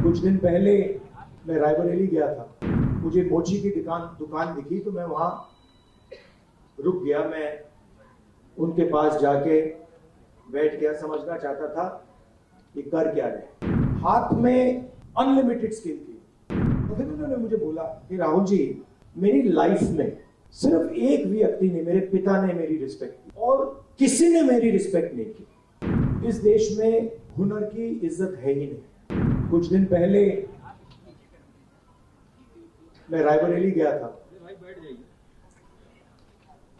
कुछ दिन पहले मैं रायबरेली गया था। मुझे मोची की दुकान दिखी तो मैं वहां रुक गया। मैं उनके पास जाके बैठ गया, समझना चाहता था कि कर क्या रहे। हाथ में अनलिमिटेड स्किल थी। तो फिर उन्होंने मुझे बोला कि राहुल जी, मेरी लाइफ में सिर्फ एक व्यक्ति ने, मेरे पिता ने मेरी रिस्पेक्ट की और किसी ने मेरी रिस्पेक्ट नहीं की। इस देश में हुनर की इज्जत है ही नहीं। कुछ दिन पहले मैं रायबरेली गया था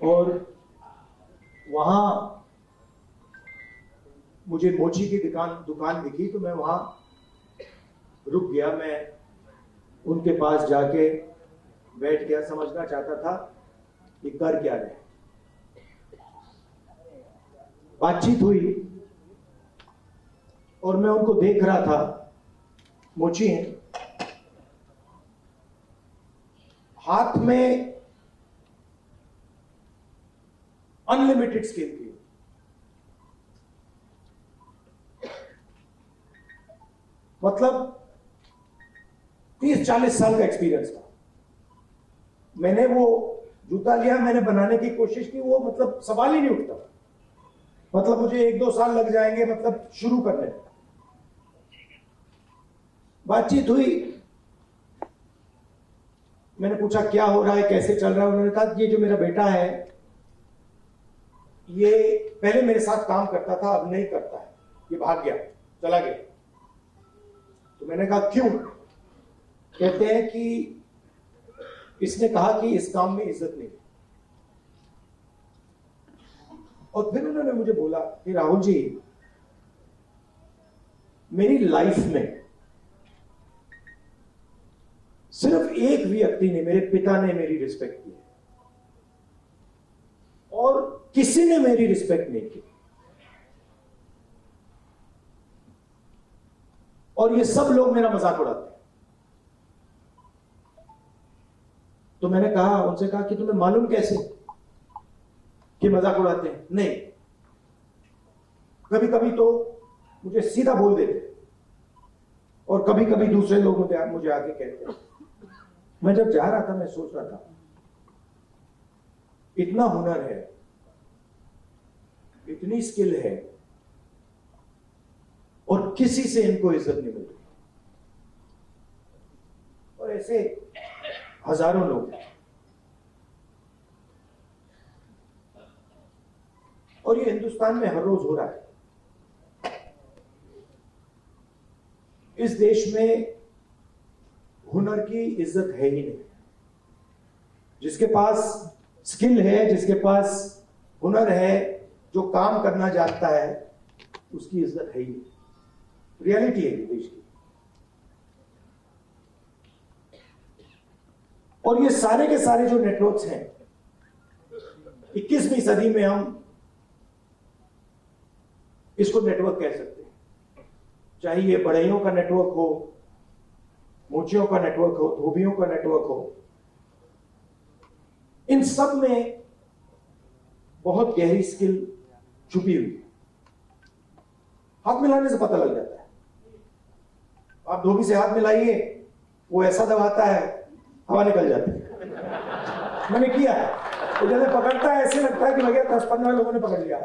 और वहां मुझे मोची की दुकान दिखी तो मैं वहां रुक गया। मैं उनके पास जाके बैठ गया, समझना चाहता था कि कर क्या रहे। बातचीत हुई और मैं उनको देख रहा था। मोची हैं, हाथ में अनलिमिटेड स्किल थी। मतलब 30-40 साल का एक्सपीरियंस था। मैंने वो जूता लिया, मैंने बनाने की कोशिश की, वो मतलब सवाल ही नहीं उठता। मतलब मुझे 1-2 साल लग जाएंगे मतलब शुरू करने। बातचीत हुई, मैंने पूछा क्या हो रहा है, कैसे चल रहा है। उन्होंने कहा ये जो मेरा बेटा है ये पहले मेरे साथ काम करता था, अब नहीं करता है, ये भाग गया, चला गया। तो मैंने कहा क्यों? कहते हैं कि इसने कहा कि इस काम में इज्जत नहीं। और फिर उन्होंने मुझे बोला कि राहुल जी, मेरी लाइफ में सिर्फ एक व्यक्ति ने, मेरे पिता ने मेरी रिस्पेक्ट की और किसी ने मेरी रिस्पेक्ट नहीं की। और ये सब लोग मेरा मजाक उड़ाते हैं। तो मैंने कहा, उनसे कहा कि तुम्हें मालूम कैसे कि मजाक उड़ाते हैं? नहीं, कभी कभी तो मुझे सीधा बोल देते और कभी कभी दूसरे लोग मुझे आके कहते हैं। मैं जब जा रहा था मैं सोच रहा था इतना हुनर है, इतनी स्किल है और किसी से इनको इज्जत नहीं मिलती। और ऐसे हजारों लोग हैं। और ये हिंदुस्तान में हर रोज हो रहा है। इस देश में हुनर की इज्जत है ही नहीं। जिसके पास स्किल है, जिसके पास हुनर है, जो काम करना जानता है, उसकी इज्जत है ही नहीं। रियलिटी है देश की। और ये सारे के सारे जो नेटवर्क्स हैं, 21वीं सदी में हम इसको नेटवर्क कह सकते हैं। चाहे ये बढ़इयों का नेटवर्क हो, मोचियों का नेटवर्क हो, धोबियों का नेटवर्क हो, इन सब में बहुत गहरी स्किल छुपी हुई है। हाथ मिलाने से पता लग जाता है। आप धोबी से हाथ मिलाइए, वो ऐसा दबाता है हवा निकल जाती है। मैंने किया है। तो जब पकड़ता है ऐसे लगता है कि भैया 10-15 लोगों ने पकड़ लिया।